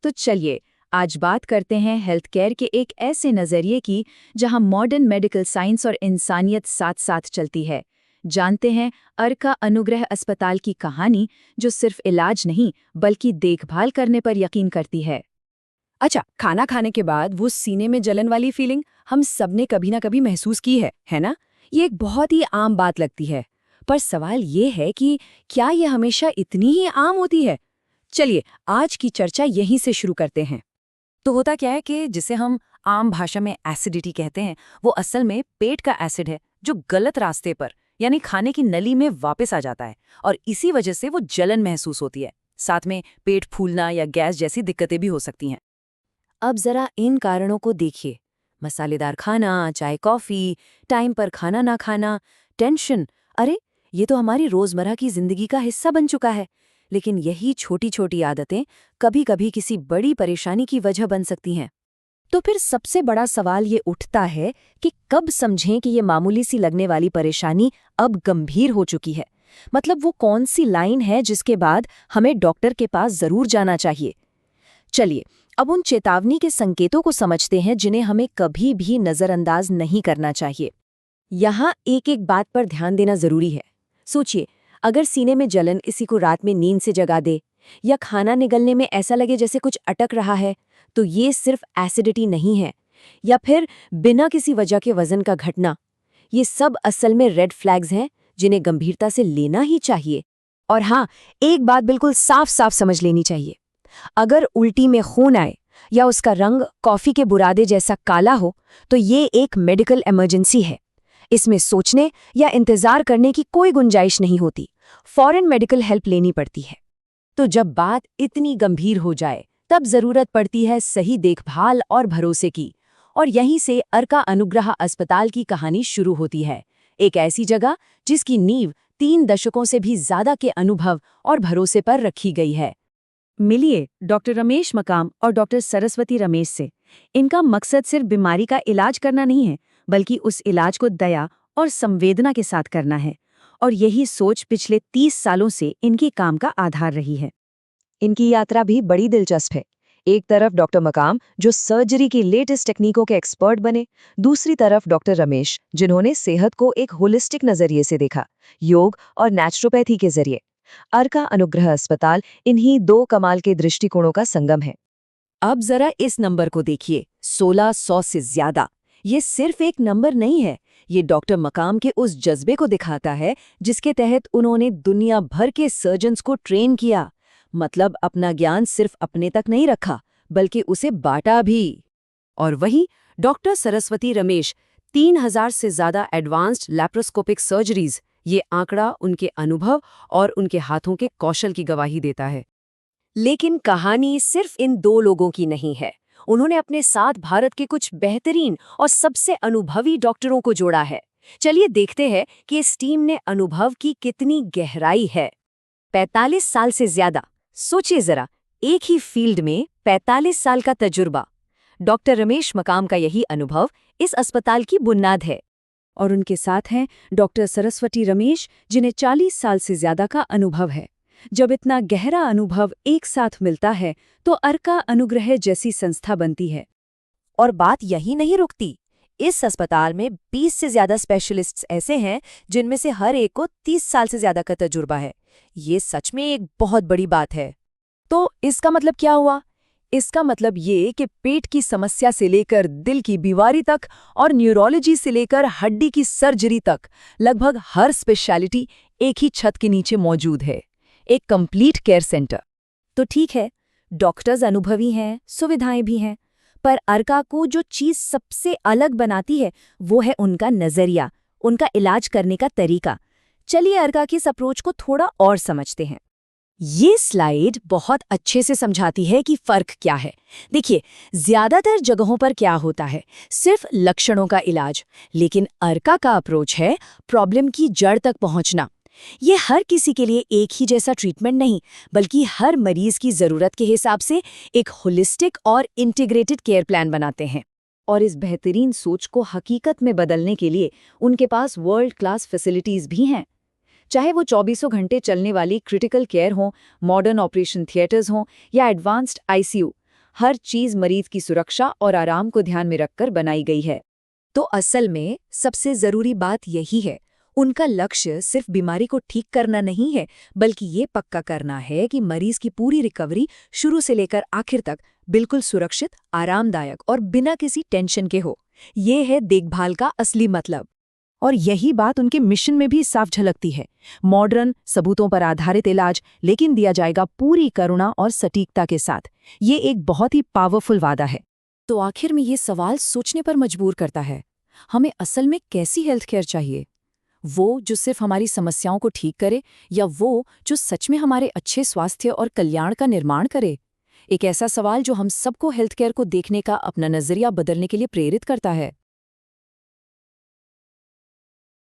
तो चलिए आज बात करते हैं हेल्थ केयर के एक ऐसे नज़रिए की जहां मॉडर्न मेडिकल साइंस और इंसानियत साथ साथ चलती है। जानते हैं अर्का अनुग्रह अस्पताल की कहानी, जो सिर्फ इलाज नहीं बल्कि देखभाल करने पर यकीन करती है। अच्छा, खाना खाने के बाद वो सीने में जलन वाली फीलिंग हम सबने कभी ना कभी महसूस की है ना? ये एक बहुत ही आम बात लगती है। पर सवाल ये है कि क्या ये हमेशा इतनी ही आम होती है? चलिए, आज की चर्चा यहीं से शुरू करते हैं। तो होता क्या है कि जिसे हम आम भाषा में एसिडिटी कहते हैं, वो असल में पेट का एसिड है जो गलत रास्ते पर यानी खाने की नली में वापस आ जाता है और इसी वजह से वो जलन महसूस होती है। साथ में पेट फूलना या गैस जैसी दिक्कतें भी हो सकती हैं। अब जरा इन कारणों को देखिए। मसालेदार खाना, चाय कॉफी, टाइम पर खाना ना खाना, टेंशन, अरे ये तो हमारी रोजमर्रा की जिंदगी का हिस्सा बन चुका है। लेकिन यही छोटी छोटी आदतें कभी-कभी किसी बड़ी परेशानी की वजह बन सकती हैं। तो फिर सबसे बड़ा सवाल ये उठता है कि कब समझें कि ये मामूली सी लगने वाली परेशानी अब गंभीर हो चुकी है। मतलब वो कौन सी लाइन है जिसके बाद हमें डॉक्टर के पास जरूर जाना चाहिए। चलिए, अब उन चेतावनी के संकेतों को समझते हैं जिन्हें हमें कभी भी नजरअंदाज नहीं करना चाहिए। यहाँ एक एक बात पर ध्यान देना जरूरी है। सोचिए, अगर सीने में जलन किसी को रात में नींद से जगा दे या खाना निगलने में ऐसा लगे जैसे कुछ अटक रहा है, तो ये सिर्फ एसिडिटी नहीं है। या फिर बिना किसी वजह के वजन का घटना, ये सब असल में रेड फ्लैग्स हैं जिन्हें गंभीरता से लेना ही चाहिए। और हाँ, एक बात बिल्कुल साफ साफ समझ लेनी चाहिए। अगर उल्टी में खून आए या उसका रंग कॉफी के बुरादे जैसा काला हो, तो ये एक मेडिकल इमरजेंसी है। इसमें सोचने या इंतजार करने की कोई गुंजाइश नहीं होती, फौरन मेडिकल हेल्प लेनी पड़ती है। तो जब बात इतनी गंभीर हो जाए, तब जरूरत पड़ती है सही देखभाल और भरोसे की। और यहीं से अर्का अनुग्रह अस्पताल की कहानी शुरू होती है। एक ऐसी जगह जिसकी नींव 3 दशकों से भी ज्यादा के अनुभव और भरोसे पर रखी गई है। मिलिए डॉक्टर रमेश मकाम और डॉक्टर सरस्वती रमेश से। इनका मकसद सिर्फ बीमारी का इलाज करना नहीं है, बल्कि उस इलाज को दया और संवेदना के साथ करना है। और यही सोच पिछले 30 सालों से इनके काम का आधार रही है। इनकी यात्रा भी बड़ी दिलचस्प है। एक तरफ डॉक्टर मकाम, जो सर्जरी की लेटेस्ट टेक्निकों के एक्सपर्ट बने, दूसरी तरफ डॉक्टर रमेश, जिन्होंने सेहत को एक होलिस्टिक नजरिए से देखा, योग और नेचुरोपैथी के जरिए। अर्का अनुग्रह अस्पताल इन्हीं 2 कमाल के दृष्टिकोणों का संगम है। अब जरा इस नंबर को देखिए, 1600 से ज्यादा। ये सिर्फ एक नंबर नहीं है, ये डॉक्टर मकाम के उस जज्बे को दिखाता है जिसके तहत उन्होंने दुनिया भर के सर्जन्स को ट्रेन किया। मतलब अपना ज्ञान सिर्फ अपने तक नहीं रखा, बल्कि उसे बांटा भी। और वहीं डॉक्टर सरस्वती रमेश, 3000 से ज्यादा एडवांस्ड लैप्रोस्कोपिक सर्जरीज, ये आंकड़ा उनके अनुभव और उनके हाथों के कौशल की गवाही देता है। लेकिन कहानी सिर्फ इन 2 लोगों की नहीं है। उन्होंने अपने साथ भारत के कुछ बेहतरीन और सबसे अनुभवी डॉक्टरों को जोड़ा है। चलिए देखते हैं कि इस टीम ने अनुभव की कितनी गहराई है। 45 साल से ज्यादा, सोचिए जरा, एक ही फील्ड में 45 साल का तजुर्बा। डॉक्टर रमेश मकाम का यही अनुभव इस अस्पताल की बुनियाद है। और उनके साथ हैं डॉक्टर सरस्वती रमेश, जिन्हें 40 साल से ज्यादा का अनुभव है। जब इतना गहरा अनुभव एक साथ मिलता है तो अर्का अनुग्रह जैसी संस्था बनती है। और बात यही नहीं रुकती। इस अस्पताल में 20 से ज्यादा स्पेशलिस्ट्स ऐसे हैं जिनमें से हर एक को 30 साल से ज्यादा का तजुर्बा है। ये सच में एक बहुत बड़ी बात है। तो इसका मतलब क्या हुआ? इसका मतलब ये कि पेट की समस्या से लेकर दिल की बीमारी तक और न्यूरोलॉजी से लेकर हड्डी की सर्जरी तक लगभग हर स्पेशलिटी एक ही छत के नीचे मौजूद है। एक कंप्लीट केयर सेंटर। तो ठीक है, डॉक्टर्स अनुभवी हैं, सुविधाएं भी हैं, पर अर्का को जो चीज सबसे अलग बनाती है वो है उनका नजरिया, उनका इलाज करने का तरीका। चलिए अर्का की इस अप्रोच को थोड़ा और समझते हैं। ये स्लाइड बहुत अच्छे से समझाती है कि फर्क क्या है। देखिए, ज्यादातर जगहों पर क्या होता है, सिर्फ लक्षणों का इलाज, लेकिन अर्का का अप्रोच है प्रॉब्लम की जड़ तक पहुंचना। ये हर किसी के लिए एक ही जैसा ट्रीटमेंट नहीं, बल्कि हर मरीज की जरूरत के हिसाब से एक होलिस्टिक और इंटीग्रेटेड केयर प्लान बनाते हैं। और इस बेहतरीन सोच को हकीकत में बदलने के लिए उनके पास वर्ल्ड क्लास फैसिलिटीज भी हैं। चाहे वो 24 घंटे चलने वाली क्रिटिकल केयर हो, मॉडर्न ऑपरेशन थिएटर्स हों या एडवांस्ड आईसीयू, हर चीज मरीज की सुरक्षा और आराम को ध्यान में रखकर बनाई गई है। तो असल में सबसे जरूरी बात यही है, उनका लक्ष्य सिर्फ बीमारी को ठीक करना नहीं है, बल्कि ये पक्का करना है कि मरीज की पूरी रिकवरी शुरू से लेकर आखिर तक बिल्कुल सुरक्षित, आरामदायक और बिना किसी टेंशन के हो। ये है देखभाल का असली मतलब। और यही बात उनके मिशन में भी साफ झलकती है। मॉडर्न, सबूतों पर आधारित इलाज, लेकिन दिया जाएगा पूरी करुणा और सटीकता के साथ। ये एक बहुत ही पावरफुल वादा है। तो आखिर में ये सवाल सोचने पर मजबूर करता है, हमें असल में कैसी हेल्थ केयर चाहिए? वो जो सिर्फ हमारी समस्याओं को ठीक करे, या वो जो सच में हमारे अच्छे स्वास्थ्य और कल्याण का निर्माण करे? एक ऐसा सवाल जो हम सबको हेल्थ केयर को देखने का अपना नजरिया बदलने के लिए प्रेरित करता है।